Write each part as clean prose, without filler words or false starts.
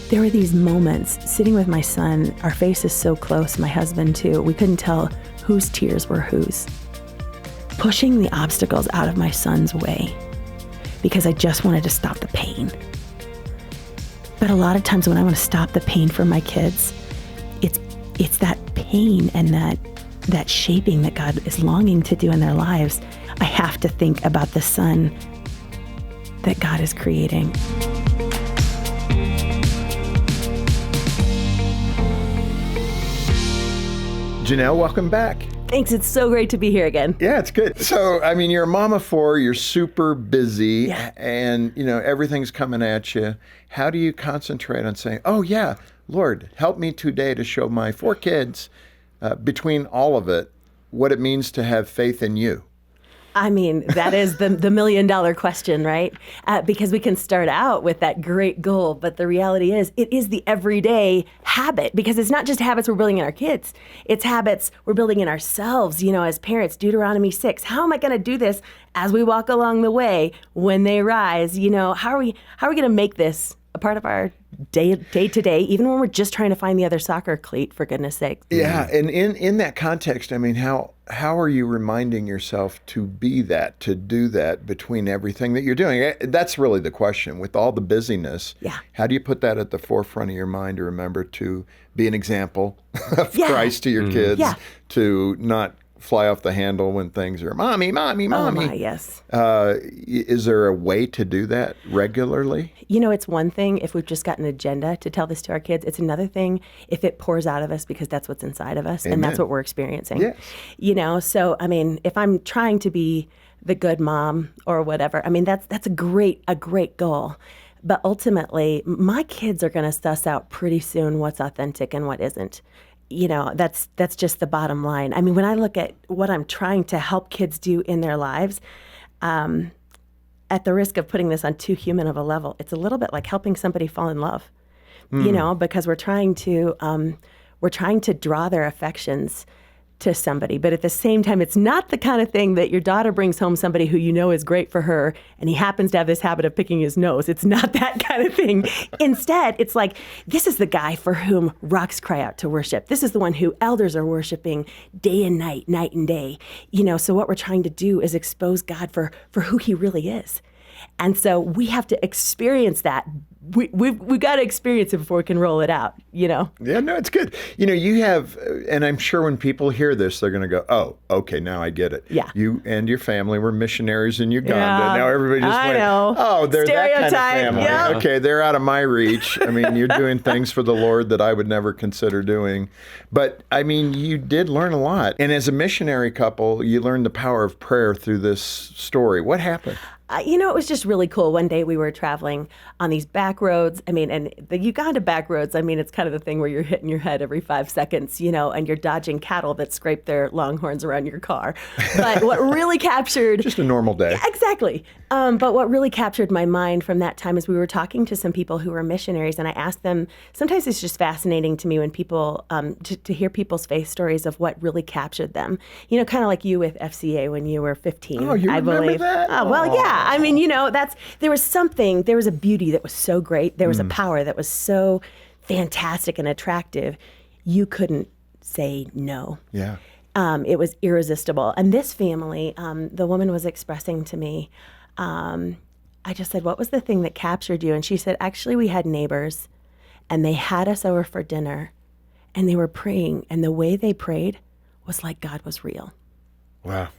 There were these moments sitting with my son, our faces so close, my husband too, we couldn't tell whose tears were whose. Pushing the obstacles out of my son's way because I just wanted to stop the pain. But a lot of times when I want to stop the pain for my kids, it's that pain and that shaping that God is longing to do in their lives. I have to think about the son that God is creating. Janel, welcome back. Thanks. It's so great to be here again. Yeah, it's good. So, I mean, you're a mom of 4, you're super busy, and, everything's coming at you. How do you concentrate on saying, oh, yeah, Lord, help me today to show my 4 kids, between all of it, what it means to have faith in you? I mean, that is the $1 million question, right? Because we can start out with that great goal, but the reality is it is the everyday habit, because it's not just habits we're building in our kids. It's habits we're building in ourselves, as parents. Deuteronomy 6. How am I going to do this as we walk along the way when they rise? How are we going to make this a part of our day to day, even when we're just trying to find the other soccer cleat, for goodness sake? Yeah, and in that context, I mean, how are you reminding yourself to be that, to do that between everything that you're doing? That's really the question. With all the busyness, how do you put that at the forefront of your mind to remember to be an example of Christ to your kids, to not fly off the handle when things are, mommy. Oh my, yes. Is there a way to do that regularly? It's one thing if we've just got an agenda to tell this to our kids. It's another thing if it pours out of us because that's what's inside of us. Amen. And that's what we're experiencing. Yes. So, I mean, if I'm trying to be the good mom or whatever, I mean, that's a great goal. But ultimately, my kids are going to suss out pretty soon what's authentic and what isn't. That's just the bottom line. I mean, when I look at what I'm trying to help kids do in their lives, at the risk of putting this on too human of a level, it's a little bit like helping somebody fall in love, because we're trying to draw their affections to somebody. But at the same time, it's not the kind of thing that your daughter brings home somebody who is great for her, and he happens to have this habit of picking his nose. It's not that kind of thing. Instead, it's like, this is the guy for whom rocks cry out to worship. This is the one who elders are worshiping day and night and day. So what we're trying to do is expose God for who he really is. And so we have to experience that. We've got to experience it before we can roll it out, Yeah, no, it's good. You have, and I'm sure when people hear this, they're going to go, oh, okay, now I get it. Yeah. You and your family were missionaries in Uganda. Yeah, now everybody just went, know. Oh, they're Stereotype. That kind of family. Yeah. Okay, they're out of my reach. I mean, you're doing things for the Lord that I would never consider doing. But, I mean, you did learn a lot. And as a missionary couple, you learned the power of prayer through this story. What happened? It was just really cool. One day we were traveling on these back roads. I mean, and the Uganda back roads, I mean, it's kind of the thing where you're hitting your head every 5 seconds, and you're dodging cattle that scrape their longhorns around your car. But what really captured... Just a normal day. Yeah, exactly. But what really captured my mind from that time is we were talking to some people who were missionaries, and I asked them, sometimes it's just fascinating to me when people, to hear people's faith stories of what really captured them. Kind of like you with FCA when you were 15, Oh, you remember that? Oh, well, yeah. I mean, there was a beauty that was so great. There was a power that was so fantastic and attractive. You couldn't say no. Yeah. It was irresistible. And this family, the woman was expressing to me, I just said, what was the thing that captured you? And she said, actually, we had neighbors and they had us over for dinner and they were praying. And the way they prayed was like God was real. Wow.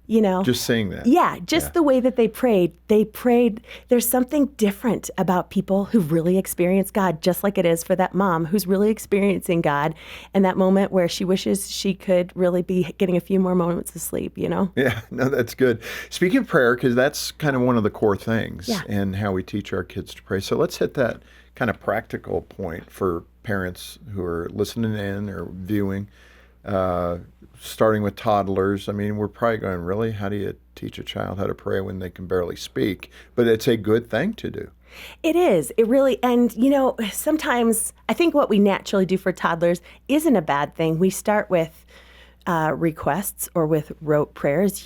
Just saying that. Yeah, the way that they prayed. There's something different about people who really experience God, just like it is for that mom who's really experiencing God and that moment where she wishes she could really be getting a few more moments of sleep, Yeah, no, that's good. Speaking of prayer, because that's kind of one of the core things in how we teach our kids to pray. So let's hit that kind of practical point for parents who are listening in or viewing. Starting with toddlers, I mean, we're probably going, really? How do you teach a child how to pray when they can barely speak? But it's a good thing to do. It is. It really, and sometimes I think what we naturally do for toddlers isn't a bad thing. We start with requests or with rote prayers,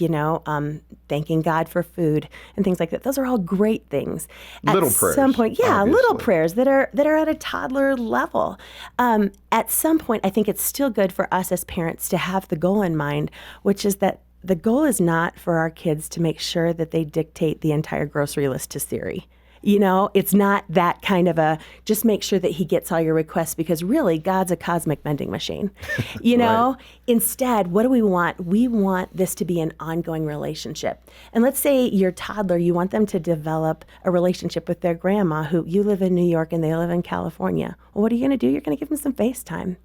thanking God for food and things like that. Those are all great things. Little prayers. At some point, obviously. little prayers that are at a toddler level. At some point, I think it's still good for us as parents to have the goal in mind, which is that the goal is not for our kids to make sure that they dictate the entire grocery list to Siri. It's not that kind of just make sure that he gets all your requests, because really God's a cosmic vending machine. Right. Instead, what do we want? We want this to be an ongoing relationship. And let's say your toddler, you want them to develop a relationship with their grandma, who you live in New York and they live in California. Well, what are you going to do? You're going to give them some FaceTime.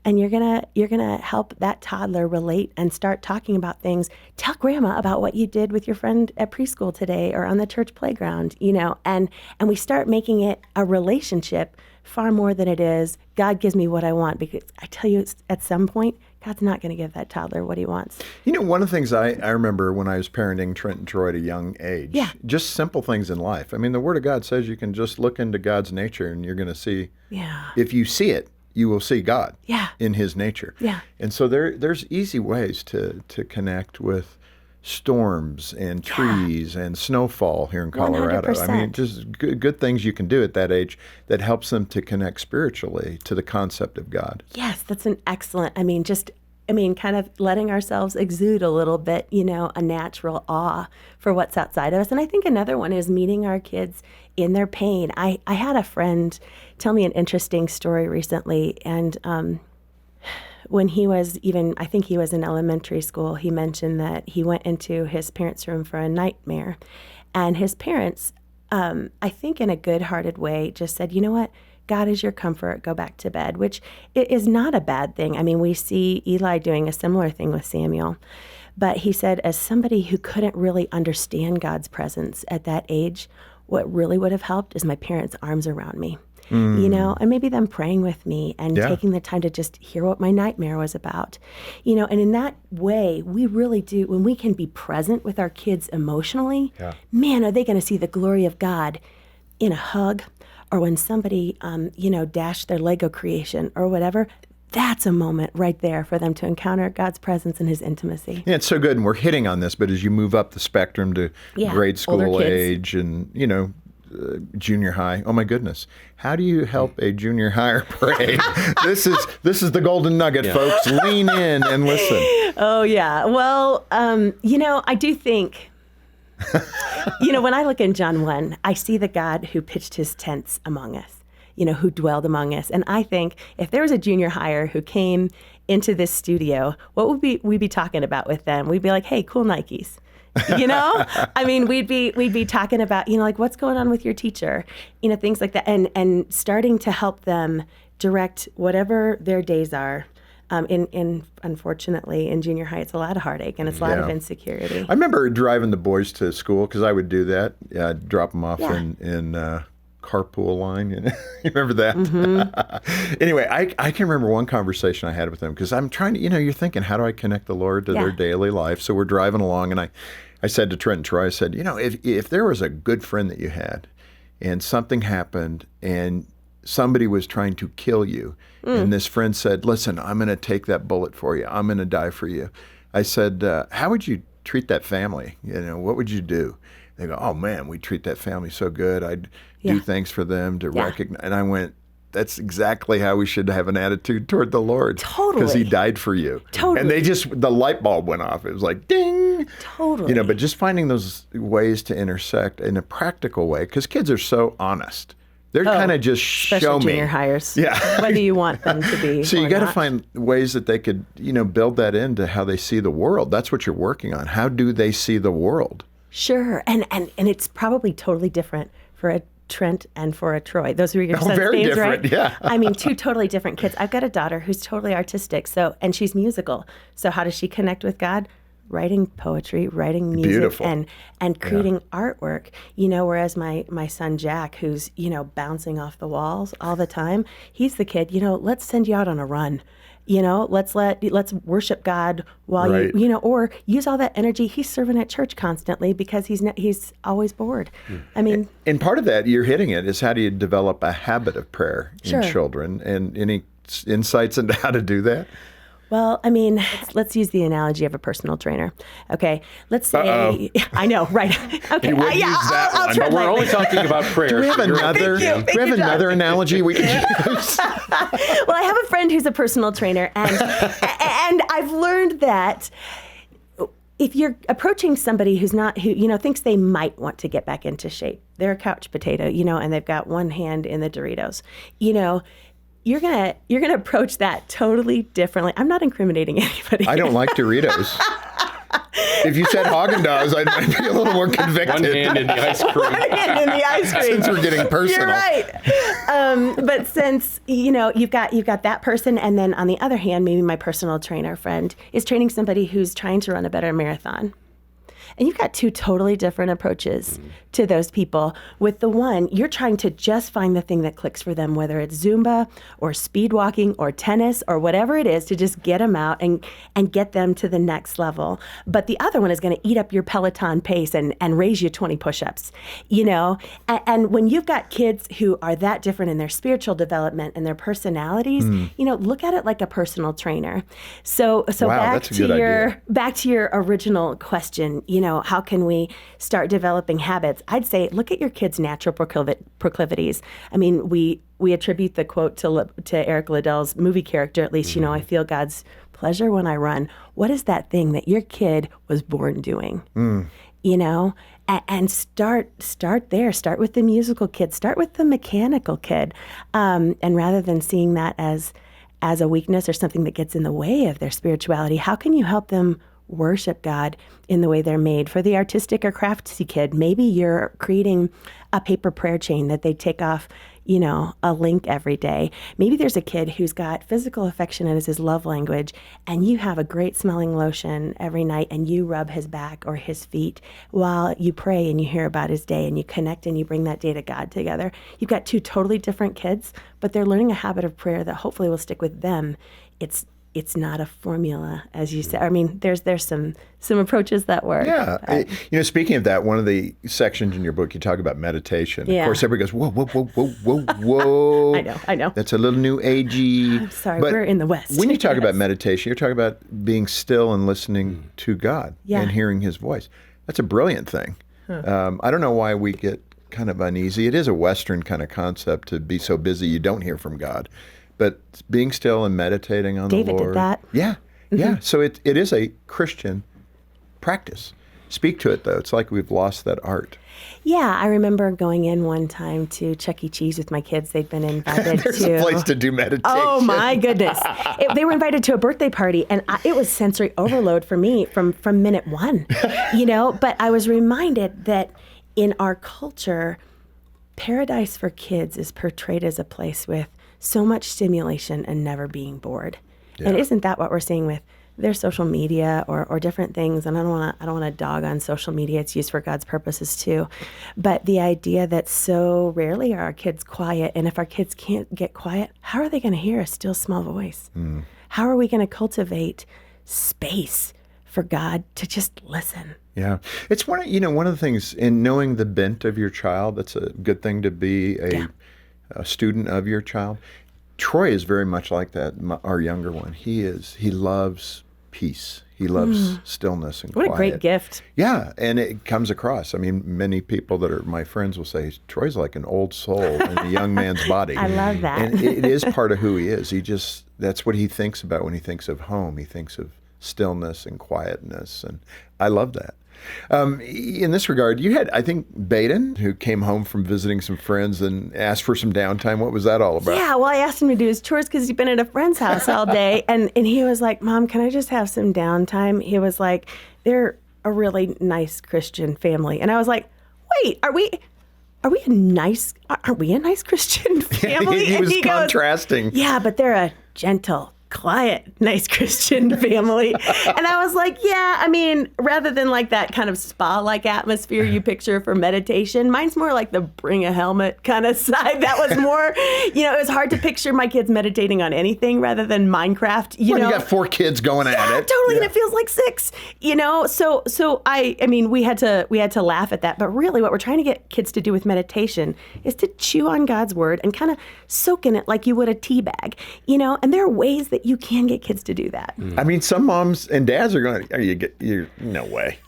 And you're gonna help that toddler relate and start talking about things. Tell grandma about what you did with your friend at preschool today or on the church playground, and we start making it a relationship far more than it is, God gives me what I want. Because I tell you, at some point, God's not going to give that toddler what he wants. One of the things I remember when I was parenting Trent and Troy at a young age, just simple things in life. I mean, the Word of God says you can just look into God's nature and you're going to see, if you see it, you will see God in his nature. Yeah. And so there's easy ways to connect with storms and trees and snowfall here in Colorado. 100%. I mean, just good things you can do at that age that helps them to connect spiritually to the concept of God. Yes, that's an excellent, kind of letting ourselves exude a little bit, a natural awe for what's outside of us. And I think another one is meeting our kids in their pain. I had a friend tell me an interesting story recently, and when he was I think he was in elementary school, he mentioned that he went into his parents' room for a nightmare, and his parents, I think in a good-hearted way, just said, you know what? God is your comfort, go back to bed, which is not a bad thing. I mean, we see Eli doing a similar thing with Samuel. But he said, as somebody who couldn't really understand God's presence at that age, what really would have helped is my parents' arms around me, and maybe them praying with me and taking the time to just hear what my nightmare was about, and in that way, we really do, when we can be present with our kids emotionally, man, are they going to see the glory of God in a hug, or when somebody, dashed their Lego creation or whatever. That's a moment right there for them to encounter God's presence and his intimacy. Yeah, it's so good. And we're hitting on this, but as you move up the spectrum to grade school age and, junior high, oh my goodness. How do you help a junior higher pray? This is the golden nugget, folks. Lean in and listen. Oh, yeah. Well, I do think, when I look in John 1, I see the God who pitched his tents among us, who dwelled among us. And I think if there was a junior hire who came into this studio, what would we be talking about with them? We'd be like, hey, cool Nikes. We'd be talking about, like, what's going on with your teacher, things like that. And starting to help them direct whatever their days are. Unfortunately, in junior high, it's a lot of heartache and it's a lot of insecurity. I remember driving the boys to school because I would do that. I'd drop them off in carpool line. You remember that? Mm-hmm. Anyway, I can remember one conversation I had with them because I'm trying to, you're thinking, how do I connect the Lord to their daily life? So we're driving along, and I said to Trent and Troy, I said, if there was a good friend that you had and something happened and somebody was trying to kill you, and this friend said, listen, I'm going to take that bullet for you. I'm going to die for you. I said, how would you treat that family? What would you do? They go, oh man, we treat that family so good. I'd do things for them to recognize. And I went, that's exactly how we should have an attitude toward the Lord. Totally. Because he died for you. Totally. And the light bulb went off. It was like, ding. Totally. But just finding those ways to intersect in a practical way, because kids are so honest. They're kind of just show me. Especially junior hires. Yeah. Whether you want them to be So you got to not. find ways that they could, build that into how they see the world. That's what you're working on. How do they see the world? Sure. And it's probably totally different for a Trent and for a Troy. Those are your son's very names, different, right? Yeah. Two totally different kids. I've got a daughter who's totally artistic, and she's musical. So how does she connect with God? Writing poetry, writing music, Beautiful. and creating artwork. Whereas my son Jack, who's bouncing off the walls all the time, he's the kid. Let's send you out on a run. Let's worship God while you or use all that energy. He's serving at church constantly because he's always bored. And part of that, you're hitting it, is how do you develop a habit of prayer in children? And any insights into how to do that? Well, I mean, let's use the analogy of a personal trainer. Okay, let's say I know, right? Okay, You would use that I'll one, tread but we're only lightly. talking about prayer. Do we have another? Thank Do we have you, John. another analogy we can use? Well, I have a friend who's a personal trainer, and I've learned that if you're approaching somebody who thinks they might want to get back into shape, they're a couch potato, and they've got one hand in the Doritos, you're gonna approach that totally differently. I'm not incriminating anybody. I don't like Doritos. If you said Haagen-Dazs, I might be a little more convicted. One hand in the ice cream. One hand in the ice cream. Since we're getting personal. You're right. But since you've got that person, and then on the other hand, maybe my personal trainer friend is training somebody who's trying to run a better marathon. And you've got two totally different approaches to those people. With the one, you're trying to just find the thing that clicks for them, whether it's Zumba or speed walking or tennis or whatever it is, to just get them out and get them to the next level. But the other one is going to eat up your Peloton pace and raise you 20 push-ups, And when you've got kids who are that different in their spiritual development and their personalities, look at it like a personal trainer. So Wow, that's a good idea. back to your original question, how can we start developing habits? I'd say look at your kids' natural proclivities. I mean, we attribute the quote to Eric Liddell's movie character, at least, I feel God's pleasure when I run. What is that thing that your kid was born doing? And start there. Start with the musical kid. Start with the mechanical kid. And rather than seeing that as a weakness or something that gets in the way of their spirituality, how can you help them worship God in the way they're made? For the artistic or craftsy kid, maybe you're creating a paper prayer chain that they take off, a link every day. Maybe there's a kid who's got physical affection as his love language, and you have a great smelling lotion every night and you rub his back or his feet while you pray and you hear about his day and you connect and you bring that day to God together. You've got two totally different kids, but they're learning a habit of prayer that hopefully will stick with them. It's not a formula, as you said. I mean, there's some approaches that work. Yeah. Speaking of that, one of the sections in your book, you talk about meditation. Yeah. Of course, everybody goes, whoa, whoa, whoa, whoa, whoa, whoa. I know. That's a little new agey. I'm sorry, but we're in the West. When you talk Yes. about meditation, you're talking about being still and listening to God and hearing his voice. That's a brilliant thing. I don't know why we get kind of uneasy. It is a Western kind of concept to be so busy you don't hear from God. But being still and meditating on David the Lord. did that. Yeah, yeah. So it is a Christian practice. Speak to it, though. It's like we've lost that art. Yeah, I remember going in one time to Chuck E. Cheese with my kids. They'd been invited There's to... a place to do meditation. Oh, my goodness. They were invited to a birthday party, and it was sensory overload for me from minute one, But I was reminded that in our culture, paradise for kids is portrayed as a place with so much stimulation and never being bored. Yeah. And isn't that what we're seeing with their social media or different things? And I don't want to dog on social media. It's used for God's purposes too. But the idea that so rarely are our kids quiet, and if our kids can't get quiet, how are they going to hear a still small voice? How are we going to cultivate space for God to just listen? Yeah. It's one of the things in knowing the bent of your child, that's a good thing to be a student of your child. Troy is very much like that, our younger one. He loves peace. He loves stillness and quiet. What a great gift. Yeah, and it comes across. I mean, many people that are my friends will say, Troy's like an old soul in a young man's body. I love that. And it is part of who he is. That's what he thinks about when he thinks of home. He thinks of stillness and quietness, and I love that. In this regard, you had, I think, Baden, who came home from visiting some friends and asked for some downtime. What was that all about? Yeah, well, I asked him to do his chores because he'd been at a friend's house all day. and he was like, Mom, can I just have some downtime? He was like, they're a really nice Christian family. And I was like, wait, aren't we a nice Christian family? He was and he contrasting. goes, yeah, but they're a gentle, quiet, nice Christian family. And I was like, yeah, I mean, rather than like that kind of spa-like atmosphere you picture for meditation, mine's more like the bring a helmet kind of side. That was more, it was hard to picture my kids meditating on anything rather than Minecraft, You got 4 kids going at it. Totally, and it feels like 6, So I mean, we had to laugh at that, but really what we're trying to get kids to do with meditation is to chew on God's word and kind of soak in it like you would a tea bag, and there are ways that But you can get kids to do that. I mean, some moms and dads are going, you're no way.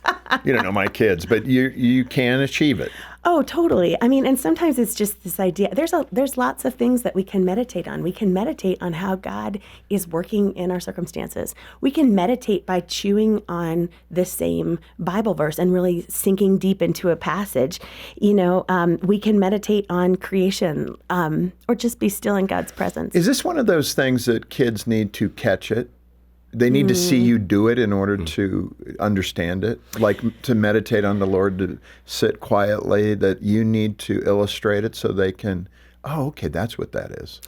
You don't know my kids, but you can achieve it. Oh, totally. I mean, and sometimes it's just this idea. There's lots of things that we can meditate on. We can meditate on how God is working in our circumstances. We can meditate by chewing on the same Bible verse and really sinking deep into a passage. We can meditate on creation, or just be still in God's presence. Is this one of those things that kids need to catch it? They need to see you do it in order to understand it, like to meditate on the Lord, to sit quietly, that you need to illustrate it so they can, oh, okay, that's what that is.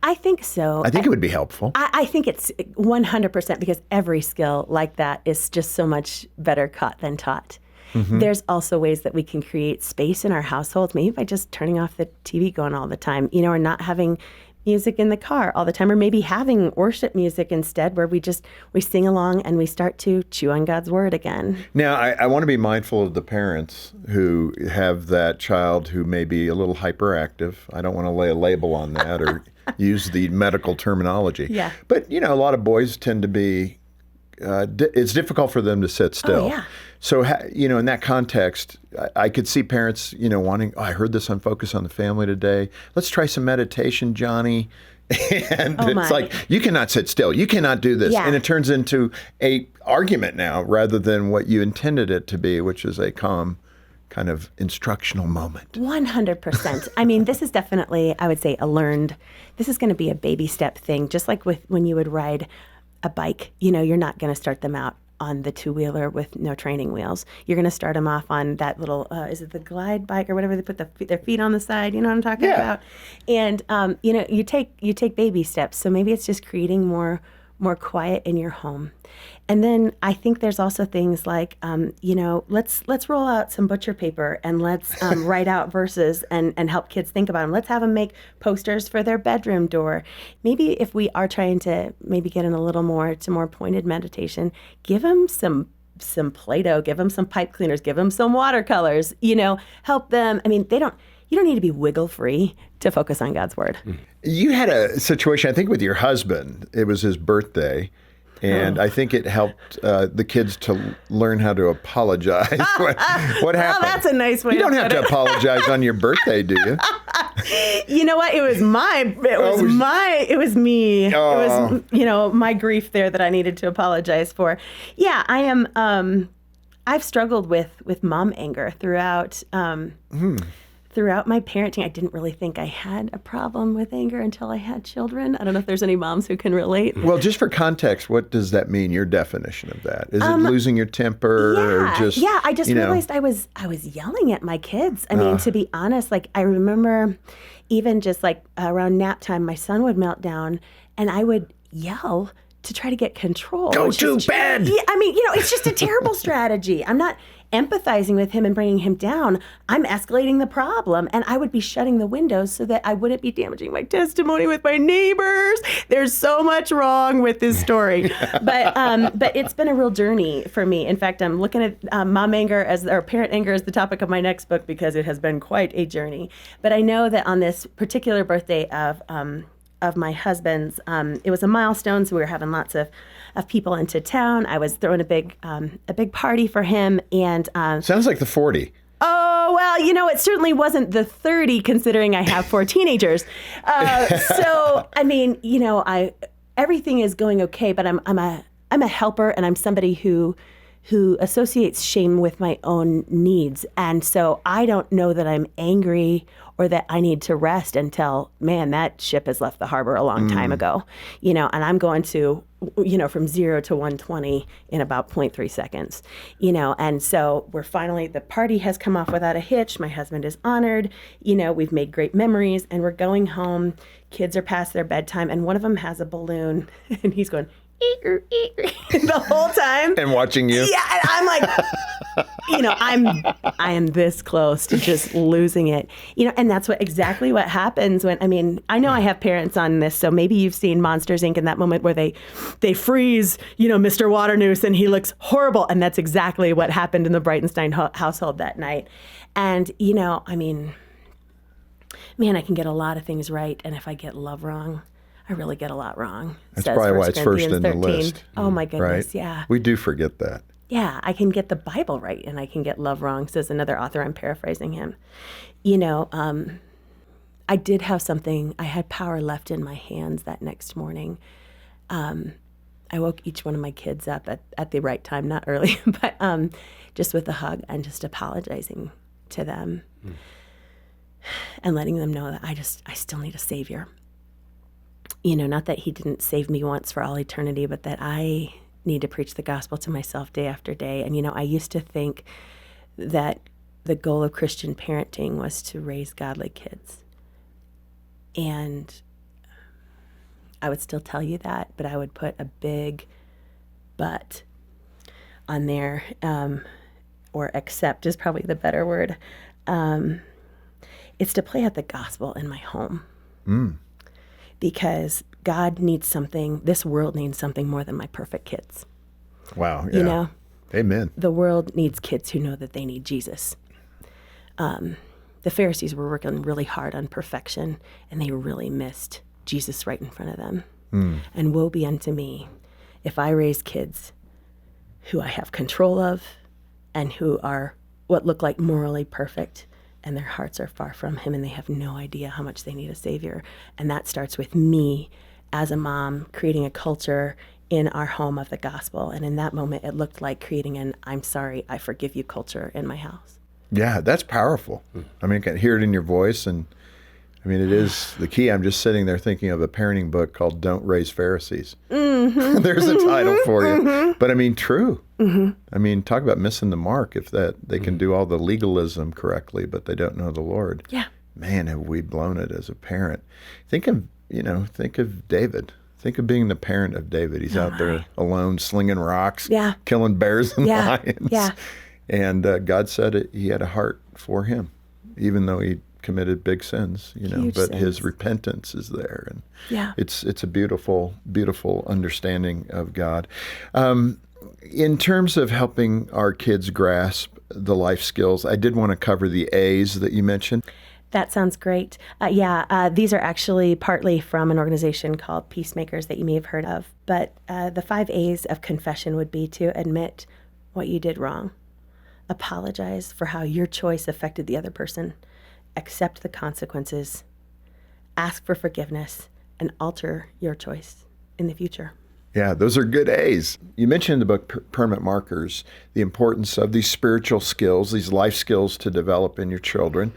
I think so. I think it would be helpful. I think it's 100%, because every skill like that is just so much better caught than taught. There's also ways that we can create space in our households, maybe by just turning off the TV going all the time, or not having music in the car all the time, or maybe having worship music instead, where we sing along and we start to chew on God's word again. Now, I want to be mindful of the parents who have that child who may be a little hyperactive. I don't want to lay a label on that or use the medical terminology. Yeah. But, a lot of boys tend to be, it's difficult for them to sit still. Oh, yeah. So, in that context, I could see parents, wanting, I heard this on Focus on the Family today. Let's try some meditation, Johnny. And it's like, you cannot sit still. You cannot do this. Yeah. And it turns into a argument now rather than what you intended it to be, which is a calm kind of instructional moment. 100%. I mean, this is definitely, I would say, this is going to be a baby step thing, just like when you would ride a bike. You're not going to start them out on the two-wheeler with no training wheels. You're going to start them off on that little, is it the glide bike or whatever, they put their feet on the side, you know what I'm talking about? And, you take baby steps. So maybe it's just creating more quiet in your home. And then I think there's also things like, let's roll out some butcher paper and let's write out verses and help kids think about them. Let's have them make posters for their bedroom door. Maybe if we are trying to maybe get in a little more to more pointed meditation, give them some Play-Doh, give them some pipe cleaners, give them some watercolors, help them. I mean, you don't need to be wiggle free to focus on God's word. You had a situation, I think, with your husband. It was his birthday. And I think it helped the kids to learn how to apologize. What happened? Well, that's a nice way. You don't have to apologize on your birthday, do you? You know what? It was me. Oh. It was, my grief there that I needed to apologize for. Yeah, I am. I've struggled with mom anger throughout. Throughout my parenting. I didn't really think I had a problem with anger until I had children. I don't know if there's any moms who can relate. Well, just for context, what does that mean, your definition of that? Is it losing your temper or just... Yeah, I just realized I was yelling at my kids. I mean, to be honest, like I remember even just like around nap time, my son would melt down and I would yell to try to get control. Go to bed! Yeah, I mean, it's just a terrible strategy. I'm not empathizing with him and bringing him down. I'm escalating the problem, and I would be shutting the windows so that I wouldn't be damaging my testimony with my neighbors. There's so much wrong with this story, but it's been a real journey for me. In fact, I'm looking at mom anger or parent anger as the topic of my next book because it has been quite a journey. But I know that on this particular birthday of my husband's, it was a milestone, so we were having lots of people into town. I was throwing a big party for him, and Sounds like the 40. Oh, well, it certainly wasn't the 30, considering I have 4 teenagers. So, I mean, everything is going okay, but I'm a helper, and I'm somebody who associates shame with my own needs. And so I don't know that I'm angry or that I need to rest until, man, that ship has left the harbor a long time ago, and I'm going to, from 0 to 120 in about 0.3 seconds, and so the party has come off without a hitch. My husband is honored, we've made great memories, and we're going home. Kids are past their bedtime, and one of them has a balloon, and he's going, the whole time. And watching you. Yeah, and I'm like, I am this close to just losing it. And that's exactly what happens when, I know I have parents on this, so maybe you've seen Monsters, Inc. in that moment where they freeze, Mr. Waternoose, and he looks horrible. And that's exactly what happened in the Breitenstein household that night. And, man, I can get a lot of things right. And if I get love wrong, I really get a lot wrong. That's says probably why 1 it's first in Corinthians the 13. list. Oh my goodness, Right? yeah. We do forget that. Yeah, I can get the Bible right and I can get love wrong, says another author. I'm paraphrasing him. I did have something, I had power left in my hands that next morning. I woke each one of my kids up at the right time, not early, but just with a hug and just apologizing to them and letting them know that I still need a savior. Not that he didn't save me once for all eternity, but that I need to preach the gospel to myself day after day. And, I used to think that the goal of Christian parenting was to raise godly kids. And I would still tell you that, but I would put a big but on there, or accept is probably the better word. It's to play out the gospel in my home. Because God needs something, this world needs something more than my perfect kids. Wow. Yeah. Amen. The world needs kids who know that they need Jesus. The Pharisees were working really hard on perfection, and they really missed Jesus right in front of them. And woe be unto me if I raise kids who I have control of and who are what look like morally perfect, and their hearts are far from him, and they have no idea how much they need a savior. And that starts with me as a mom creating a culture in our home of the gospel. And in that moment, it looked like creating an I'm sorry, I forgive you culture in my house. Yeah, that's powerful. I mean, I can hear it in your voice. And I mean, it is the key. I'm just sitting there thinking of a parenting book called Don't Raise Pharisees. There's a title for you. But I mean, true. I mean, talk about missing the mark if that they can do all the legalism correctly, but they don't know the Lord. Yeah. Man, have we blown it as a parent. Think of David. Think of being the parent of David. He's out there alone, slinging rocks, killing bears and lions. Yeah. And God said he had a heart for him, even though he committed big sins, Huge but sins. his repentance is there. And it's a beautiful, beautiful understanding of God. In terms of helping our kids grasp the life skills, I did want to cover the A's that you mentioned. That sounds great. These are actually partly from an organization called Peacemakers that you may have heard of. But the 5 A's of confession would be to admit what you did wrong, apologize for how your choice affected the other person, accept the consequences, ask for forgiveness, and alter your choice in the future. Yeah, those are good A's. You mentioned in the book, Permanent Markers, the importance of these spiritual skills, these life skills to develop in your children.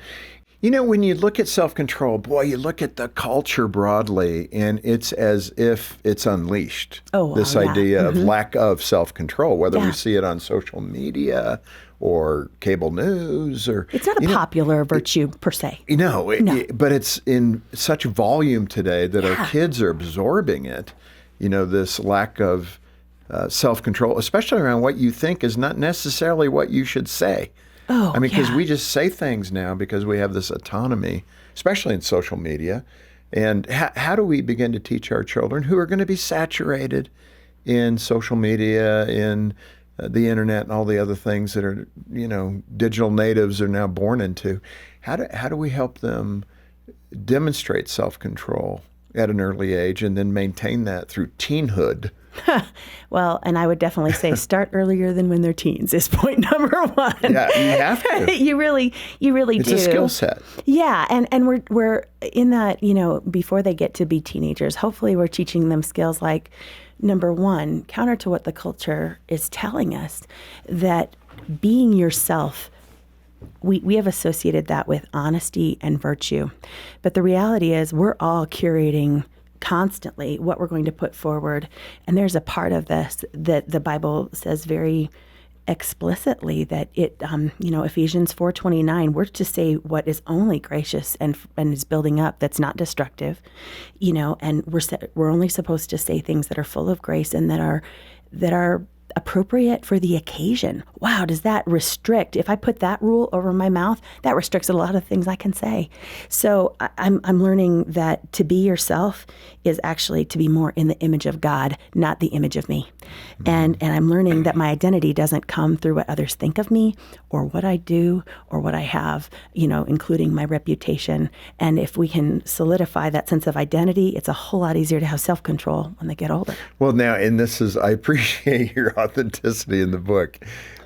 When you look at self-control, boy, you look at the culture broadly, and it's as if it's unleashed. This idea of lack of self-control, whether we see it on social media or cable news or... It's not a popular virtue per se. But it's in such volume today that our kids are absorbing it. This lack of self-control, especially around what you think is not necessarily what you should say. Because we just say things now because we have this autonomy, especially in social media. And how do we begin to teach our children who are going to be saturated in social media, in the internet, and all the other things that are, digital natives are now born into? How do we help them demonstrate self-control at an early age and then maintain that through teenhood? Well, and I would definitely say start earlier than when they're teens is point number 1. Yeah, you have to. You really it's do. It's a skill set. Yeah, and we're in that, before they get to be teenagers, hopefully we're teaching them skills like, number 1, counter to what the culture is telling us, that being yourself, we have associated that with honesty and virtue. But the reality is we're all curating constantly what we're going to put forward. And there's a part of this that the Bible says very explicitly that it, Ephesians 4:29, we're to say what is only gracious and is building up, that's not destructive, and we're only supposed to say things that are full of grace and that are appropriate for the occasion. Wow, does that restrict? If I put that rule over my mouth, that restricts a lot of things I can say. So I'm learning that to be yourself is actually to be more in the image of God, not the image of me. And I'm learning that my identity doesn't come through what others think of me or what I do or what I have, including my reputation. And if we can solidify that sense of identity, it's a whole lot easier to have self-control when they get older. Well, now, and I appreciate your authenticity in the book.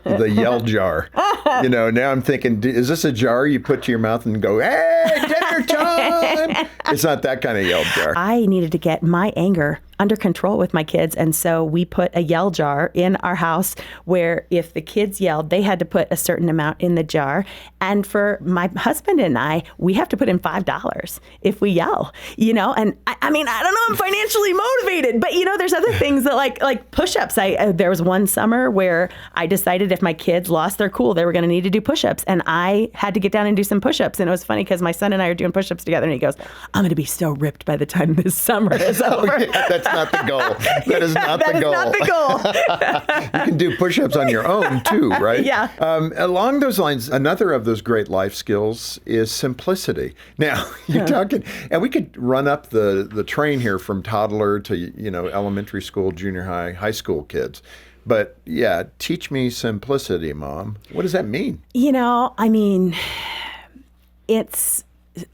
The yell jar. Now I'm thinking, is this a jar you put to your mouth and go, hey, dinner time? It's not that kind of yell jar. I needed to get my anger under control with my kids. And so we put a yell jar in our house where if the kids yelled, they had to put a certain amount in the jar. And for my husband and I, we have to put in $5 if we yell, and I don't know, I'm financially motivated, but there's other things that like push-ups. There was one summer where I decided if my kids lost their cool, they were going to need to do push-ups. And I had to get down and do some push-ups. And it was funny because my son and I are doing push-ups together and he goes, I'm going to be so ripped by the time this summer is over. That's not the goal. That is not the goal. That is not the goal. You can do push-ups on your own too, right? Yeah. Along those lines, another of those great life skills is simplicity. Now, you're talking, and we could run up the train here from toddler to, elementary school, junior high, high school kids. But yeah, teach me simplicity, Mom. What does that mean?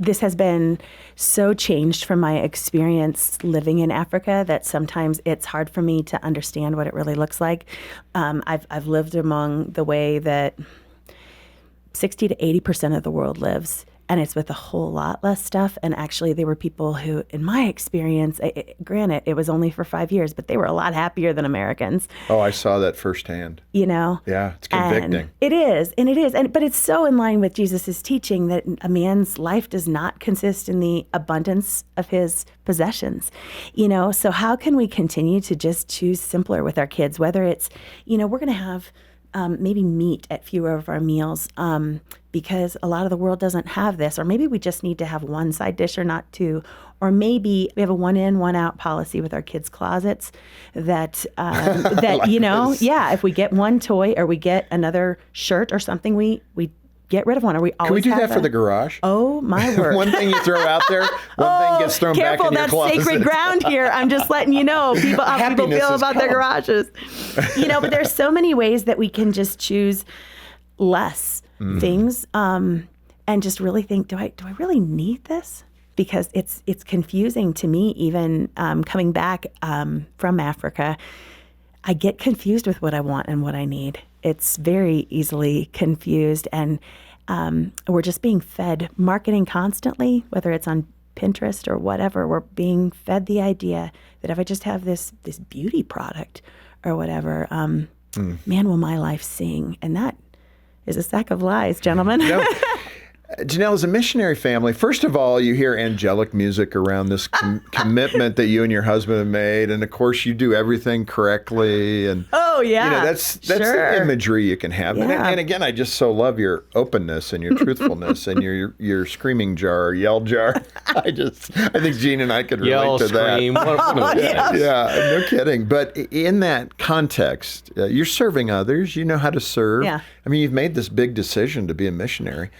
This has been so changed from my experience living in Africa that sometimes it's hard for me to understand what it really looks like. I've lived among the way that 60 to 80% of the world lives, and it's with a whole lot less stuff. And actually, there were people who, in my experience, granted, it was only for 5 years, but they were a lot happier than Americans. Oh, I saw that firsthand. Yeah, it's convicting. And it is. But it's so in line with Jesus' teaching that a man's life does not consist in the abundance of his possessions. So how can we continue to just choose simpler with our kids, whether it's, we're going to have maybe meat at fewer of our meals because a lot of the world doesn't have this, or maybe we just need to have one side dish or not two, or maybe we have a one in, one out policy with our kids' closets that if we get one toy or we get another shirt or something, we get rid of one. Or we always Can we do that for the garage? Oh, my word. One thing you throw out there, one thing gets thrown back in your closet. Careful, that's sacred ground here. I'm just letting you know how people feel about their garages. But there's so many ways that we can just choose less things and just really think, do I really need this? Because it's confusing to me, even coming back from Africa. I get confused with what I want and what I need. It's very easily confused, and we're just being fed marketing constantly, whether it's on Pinterest or whatever. We're being fed the idea that if I just have this beauty product or whatever, man, will my life sing. And that is a sack of lies, gentlemen. Janel, as a missionary family, first of all, you hear angelic music around this commitment that you and your husband have made, and of course, you do everything correctly. And oh yeah, that's sure. the imagery you can have. Yeah. And again, I just so love your openness and your truthfulness and your screaming jar, yell jar. I think Gene and I could relate to scream. that. Yeah, no kidding. But in that context, you're serving others. You know how to serve. Yeah. I mean, you've made this big decision to be a missionary.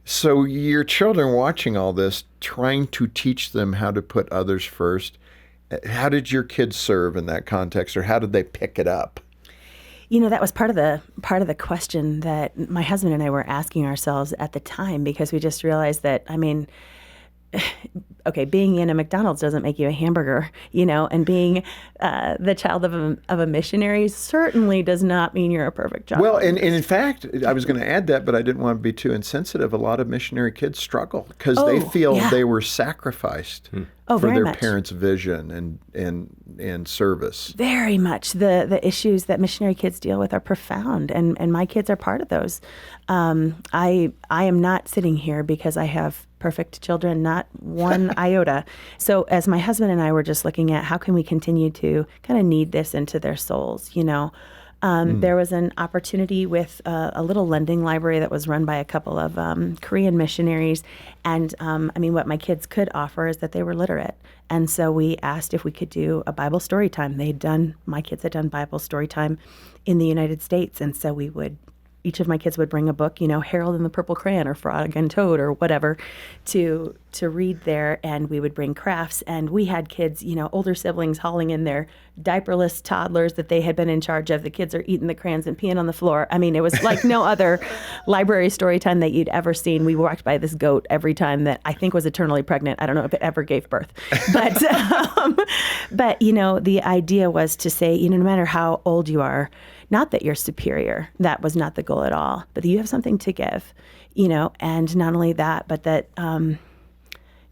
So your children watching all this, trying to teach them how to put others first, how did your kids serve in that context, or how did they pick it up? That was part of the question that my husband and I were asking ourselves at the time, because we just realized that, okay, being in a McDonald's doesn't make you a hamburger, and being the child of a missionary certainly does not mean you're a perfect child. Well, and in fact, I was going to add that, but I didn't want to be too insensitive. A lot of missionary kids struggle because they feel they were sacrificed for their parents' vision and service. Very much. The issues that missionary kids deal with are profound, and my kids are part of those. I am not sitting here because I have perfect children, not one iota. So as my husband and I were just looking at how can we continue to kind of knead this into their souls, There was an opportunity with a little lending library that was run by a couple of Korean missionaries. And what my kids could offer is that they were literate. And so we asked if we could do a Bible story time. My kids had done Bible story time in the United States. And so each of my kids would bring a book, Harold and the Purple Crayon or Frog and Toad or whatever to read there. And we would bring crafts. And we had kids, older siblings hauling in their diaperless toddlers that they had been in charge of. The kids are eating the crayons and peeing on the floor. It was like no other library story time that you'd ever seen. We walked by this goat every time that I think was eternally pregnant. I don't know if it ever gave birth. But, the idea was to say, no matter how old you are, not that you're superior. That was not the goal at all. But that you have something to give, and not only that, but that no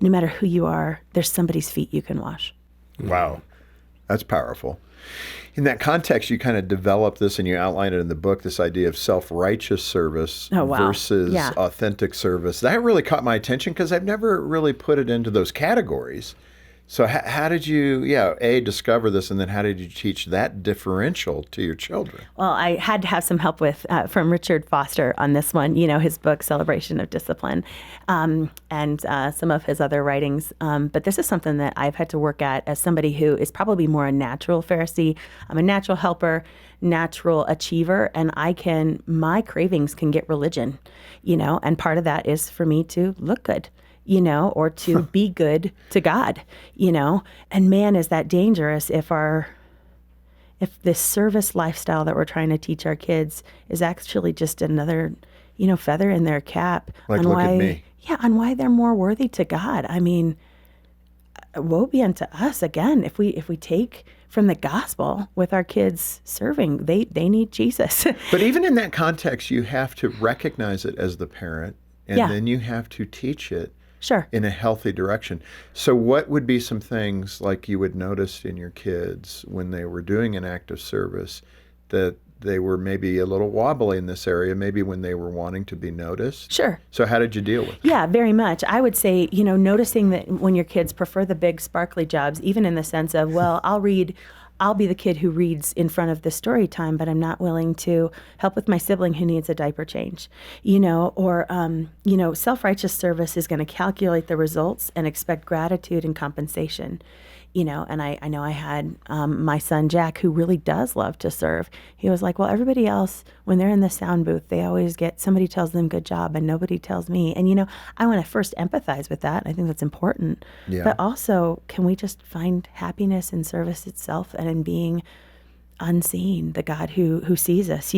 matter who you are, there's somebody's feet you can wash. Wow. That's powerful. In that context, you kind of develop this and you outline it in the book, this idea of self-righteous service versus authentic service. That really caught my attention because I've never really put it into those categories. So how did you, discover this, and then how did you teach that differential to your children? Well, I had to have some help from Richard Foster on this one, his book, Celebration of Discipline, and some of his other writings. But this is something that I've had to work at as somebody who is probably more a natural Pharisee. I'm a natural helper, natural achiever, and my cravings can get religion, and part of that is for me to look good. Or to be good to God, and man, is that dangerous if this service lifestyle that we're trying to teach our kids is actually just another, feather in their cap on look at me. On why they're more worthy to God. Woe be unto us again if we take from the gospel with our kids serving. They need Jesus. But even in that context, you have to recognize it as the parent, and then you have to teach it. Sure. In a healthy direction. So what would be some things like you would notice in your kids when they were doing an act of service that they were maybe a little wobbly in this area, maybe when they were wanting to be noticed? Sure. So how did you deal with it? Yeah, very much. I would say, noticing that when your kids prefer the big sparkly jobs, even in the sense of, well, I'll be the kid who reads in front of the story time, but I'm not willing to help with my sibling who needs a diaper change, or self-righteous service is going to calculate the results and expect gratitude and compensation, and I know I had my son, Jack, who really does love to serve. He was like, well, everybody else, when they're in the sound booth, they always somebody tells them good job and nobody tells me. And, I want to first empathize with that. I think that's important. Yeah. But also, can we just find happiness in service itself and in being unseen, the God who sees us,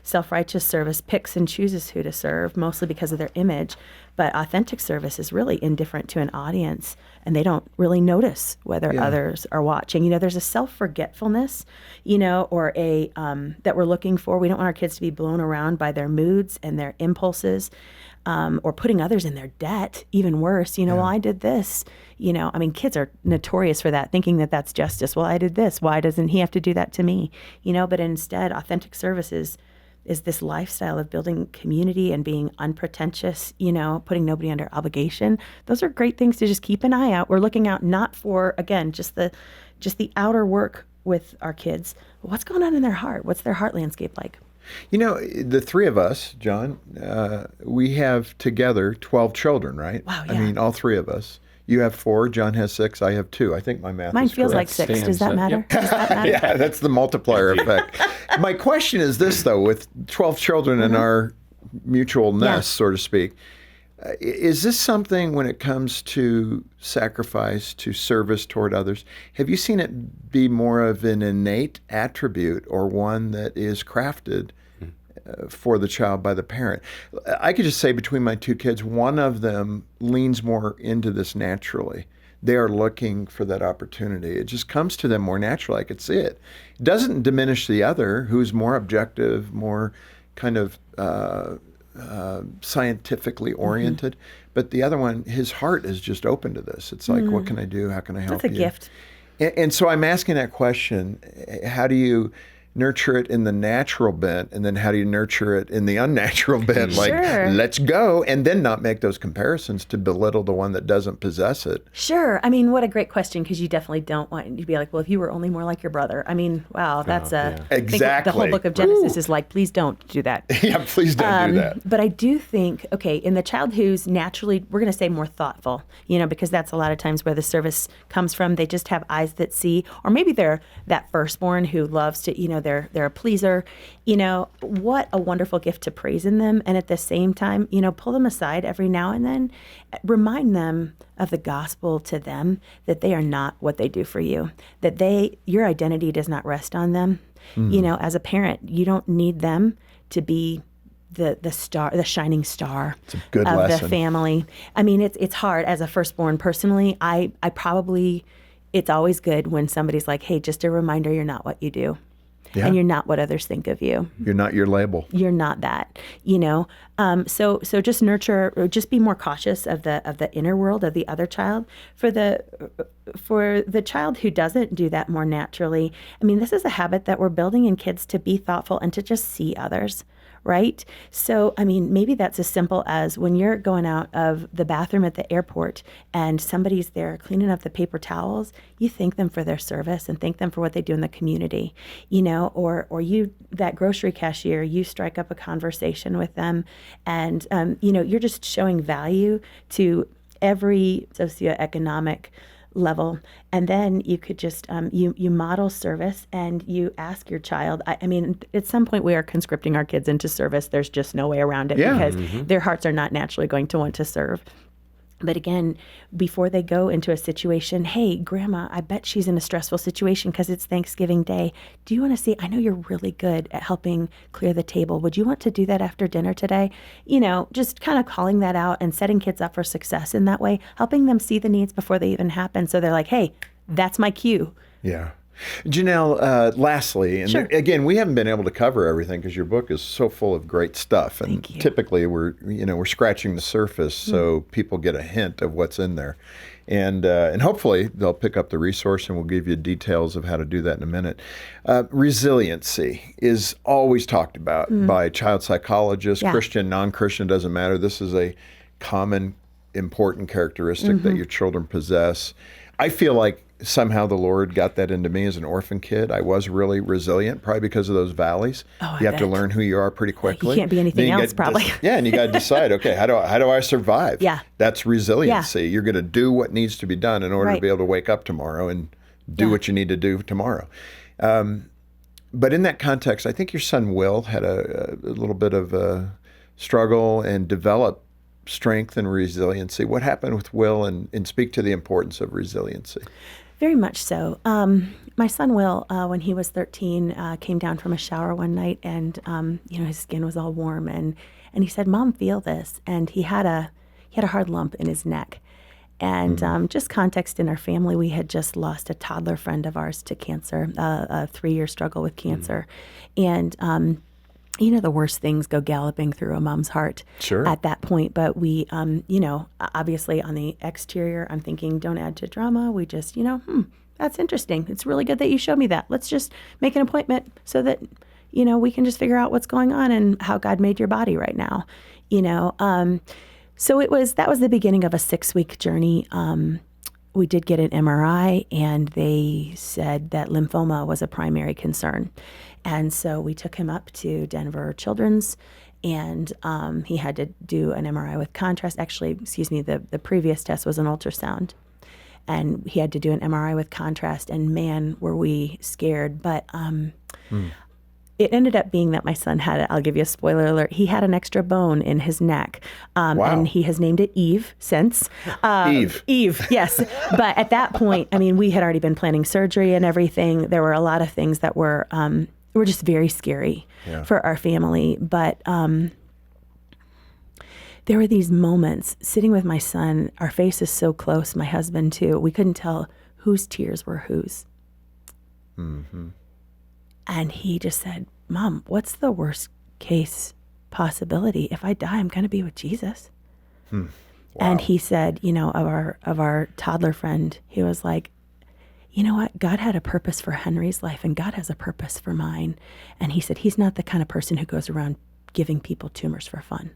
self-righteous service picks and chooses who to serve, mostly because of their image, but authentic service is really indifferent to an audience, and they don't really notice whether others are watching. There's a self-forgetfulness, or that we're looking for. We don't want our kids to be blown around by their moods and their impulses, or putting others in their debt, even worse. Well, I did this. Kids are notorious for that, thinking that that's justice. Well, I did this. Why doesn't he have to do that to me? But instead, authentic service is this lifestyle of building community and being unpretentious, putting nobody under obligation. Those are great things to just keep an eye out. We're looking out not for, again, just the outer work with our kids. What's going on in their heart? What's their heart landscape like? The three of us, John, we have together 12 children, right? Wow, yeah. All three of us. You have 4, John has 6, I have 2. I think my math Mine is feels correct. like 6. Does that matter? Does that matter? Yeah, that's the multiplier effect. My question is this, though, with 12 children in our mutual nest, so to speak, is this something when it comes to sacrifice, to service toward others, have you seen it be more of an innate attribute or one that is crafted for the child by the parent? I could just say between my 2 kids, one of them leans more into this naturally. They are looking for that opportunity. It just comes to them more naturally. I could see it. It doesn't diminish the other, who's more objective, more kind of scientifically oriented. But the other one, his heart is just open to this. It's like, what can I do? How can I help you? That's a gift. And so I'm asking that question, how do you nurture it in the natural bent, and then how do you nurture it in the unnatural bent? Like, Sure. let's go, and then not make those comparisons to belittle the one that doesn't possess it. Sure. I mean, what a great question, because you definitely don't want to be like, well, if you were only more like your brother. I mean, wow, that's yeah. I think Exactly. the whole book of Genesis is like, please don't do that. Yeah, please don't do that. But I do think, okay, in the child who's naturally, we're going to say more thoughtful, because that's a lot of times where the service comes from. They just have eyes that see, or maybe they're that firstborn who loves to, they're a pleaser. What a wonderful gift to praise in them. And at the same time, pull them aside every now and then, remind them of the gospel to them, that they are not what they do for you, that your identity does not rest on them. As a parent, you don't need them to be the star, the shining star It's a good of lesson. the family. I mean, it's hard as a firstborn. Personally, I probably, it's always good when somebody's like, hey, just a reminder, you're not what you do. Yeah. And you're not what others think of you. You're not your label. You're not that, So just nurture, or just be more cautious of the inner world of the other child. For the child who doesn't do that more naturally, I mean, this is a habit that we're building in kids, to be thoughtful and to just see others. Right? So, I mean, maybe that's as simple as when you're going out of the bathroom at the airport and somebody's there cleaning up the paper towels, you thank them for their service and thank them for what they do in the community, or you, that grocery cashier, you strike up a conversation with them, and, you're just showing value to every socioeconomic level. And then you could just you model service, and you ask your child. I mean, at some point we are conscripting our kids into service. There's just no way around it, Yeah. because their hearts are not naturally going to want to serve. But again, before they go into a situation, hey, Grandma, I bet she's in a stressful situation because it's Thanksgiving Day. Do you want to see? I know you're really good at helping clear the table. Would you want to do that after dinner today? Just kind of calling that out and setting kids up for success in that way, helping them see the needs before they even happen. So they're like, hey, that's my cue. Yeah. Janelle, lastly, and Sure. again, we haven't been able to cover everything because your book is so full of great stuff, and Thank you. typically we're scratching the surface so people get a hint of what's in there, and hopefully they'll pick up the resource, and we'll give you details of how to do that in a minute. Resiliency is always talked about by child psychologists, Yeah. Christian, non-Christian, doesn't matter. This is a common, important characteristic that your children possess. I feel like somehow the Lord got that into me as an orphan kid. I was really resilient, probably because of those valleys. Oh, you I have to bet. learn who you are pretty quickly. You can't be anything Then you else, get probably. Yeah, and you got to decide, okay, how do I survive? Yeah. That's resiliency. You're going to do what needs to be done in order to Right. be able to wake up tomorrow and do Yeah. what you need to do tomorrow. But in that context, I think your son Will had a little bit of a struggle and developed strength and resiliency. What happened with Will, and speak to the importance of resiliency? Very much so. My son Will, when he was 13, came down from a shower one night, and his skin was all warm, and he said, "Mom, feel this." And he had a hard lump in his neck. And just context in our family, we had just lost a toddler friend of ours to cancer, a 3-year struggle with cancer, and the worst things go galloping through a mom's heart Sure. at that point. But we, obviously on the exterior, I'm thinking, don't add to drama. We just, that's interesting. It's really good that you showed me that. Let's just make an appointment so that, we can just figure out what's going on and how God made your body right now, So that was the beginning of a 6-week journey. We did get an MRI, and they said that lymphoma was a primary concern. And so we took him up to Denver Children's, and he had to do an MRI with contrast. Actually, the previous test was an ultrasound. And he had to do an MRI with contrast, and man, were we scared. But it ended up being that my son I'll give you a spoiler alert, he had an extra bone in his neck. Wow. And he has named it Eve since. Eve, yes. But at that point, we had already been planning surgery and everything. There were a lot of things that were just very scary for our family. But there were these moments sitting with my son, our faces so close, my husband too, we couldn't tell whose tears were whose. Mm-hmm. And he just said, "Mom, what's the worst case possibility? If I die, I'm going to be with Jesus." Wow. And he said, of our toddler friend, he was like, you know what? God had a purpose for Henry's life, and God has a purpose for mine. And he said, he's not the kind of person who goes around giving people tumors for fun.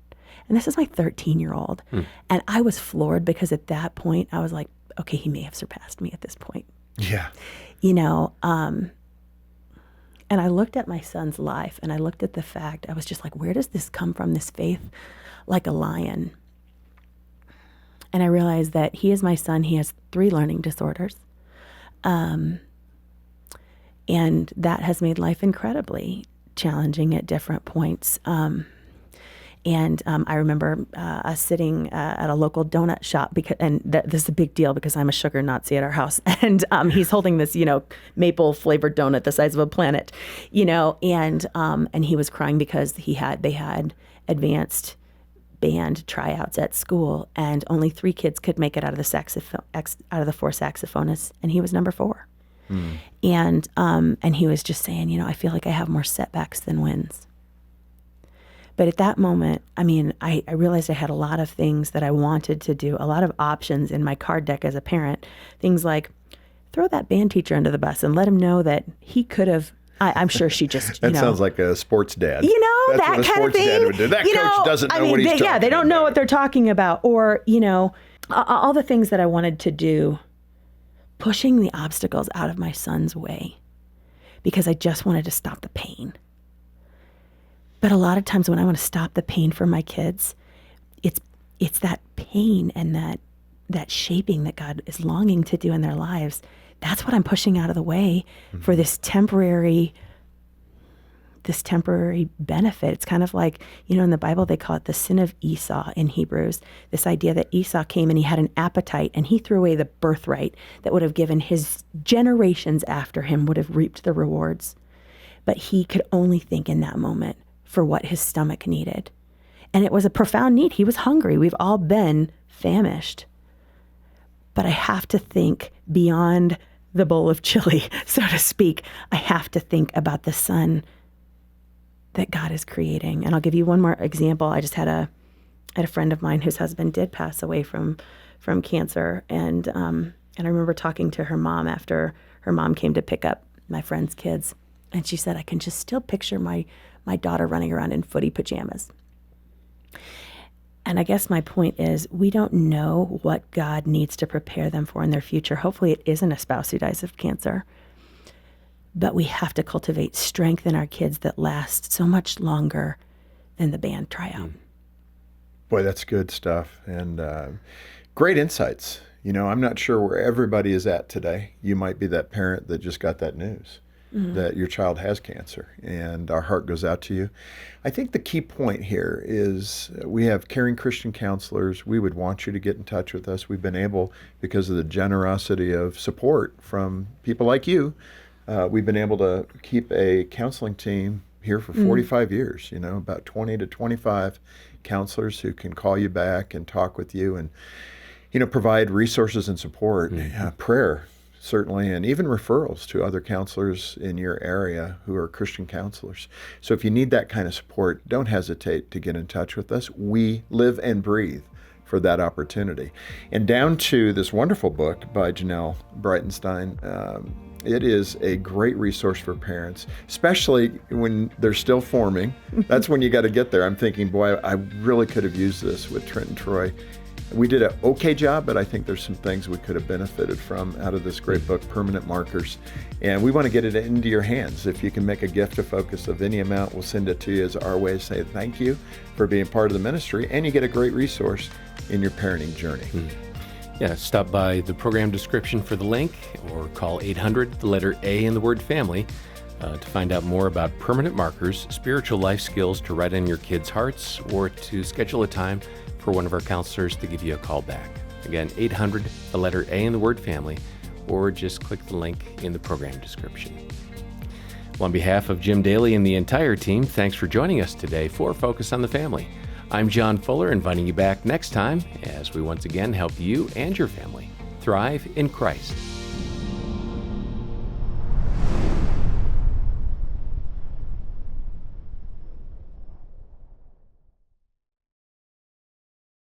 And this is my 13-year-old. And I was floored because at that point, I was like, okay, he may have surpassed me at this point. Yeah. You know, and I looked at my son's life, and I looked at the fact, I was just like, where does this come from, this faith like a lion? And I realized that he is my son. He has 3 learning disorders. And that has made life incredibly challenging at different points. And I remember us sitting at a local donut shop, this is a big deal because I'm a sugar Nazi at our house. And he's holding this, maple flavored donut the size of a planet, and he was crying because they had advanced band tryouts at school, and only 3 kids could make it out of the 4 saxophonists, and he was number 4. And he was just saying, I feel like I have more setbacks than wins. But at that moment, I realized I had a lot of things that I wanted to do, a lot of options in my card deck as a parent. Things like throw that band teacher under the bus and let him know that he could have. I'm sure she just, That sounds like a sports dad. That's that what a kind of thing. Dad would do. That coach doesn't know what he's talking about. Yeah, they don't know what they're talking about. Or, all the things that I wanted to do, pushing the obstacles out of my son's way because I just wanted to stop the pain. But a lot of times when I want to stop the pain for my kids, it's that pain and that shaping that God is longing to do in their lives. That's what I'm pushing out of the way for this temporary benefit. It's kind of like, in the Bible, they call it the sin of Esau in Hebrews. This idea that Esau came and he had an appetite and he threw away the birthright that would have given his generations after him would have reaped the rewards. But he could only think in that moment for what his stomach needed. And it was a profound need. He was hungry. We've all been famished. But I have to think beyond the bowl of chili, so to speak. I have to think about the son that God is creating. And I'll give you one more example. I just had a friend of mine whose husband did pass away from cancer. And I remember talking to her mom after her mom came to pick up my friend's kids. And she said, I can just still picture my daughter running around in footy pajamas. And I guess my point is, we don't know what God needs to prepare them for in their future. Hopefully it isn't a spouse who dies of cancer. But we have to cultivate strength in our kids that lasts so much longer than the band tryout. Boy, that's good stuff. And great insights. I'm not sure where everybody is at today. You might be that parent that just got that news. That your child has cancer, and our heart goes out to you. I think the key point here is we have caring Christian counselors. We would want you to get in touch with us. We've been able, because of the generosity of support from people like you, we've been able to keep a counseling team here for 45 years, about 20 to 25 counselors who can call you back and talk with you and, provide resources and support, prayer, certainly, and even referrals to other counselors in your area who are Christian counselors. So if you need that kind of support, don't hesitate to get in touch with us. We live and breathe for that opportunity. And down to this wonderful book by Janel Breitenstein. It is a great resource for parents, especially when they're still forming. That's when you got to get there. I'm thinking, boy, I really could have used this with Trent and Troy. We did an okay job, but I think there's some things we could have benefited from out of this great book, Permanent Markers. And we want to get it into your hands. If you can make a gift to Focus of any amount, we'll send it to you as our way to say thank you for being part of the ministry. And you get a great resource in your parenting journey. Yeah, stop by the program description for the link or call 800, the letter A in the word family, to find out more about Permanent Markers, spiritual life skills to write on your kids' hearts, or to schedule a time for one of our counselors to give you a call back. Again, 800, the letter A in the word family, or just click the link in the program description. Well, on behalf of Jim Daly and the entire team, thanks for joining us today for Focus on the Family. I'm John Fuller, inviting you back next time as we once again help you and your family thrive in Christ.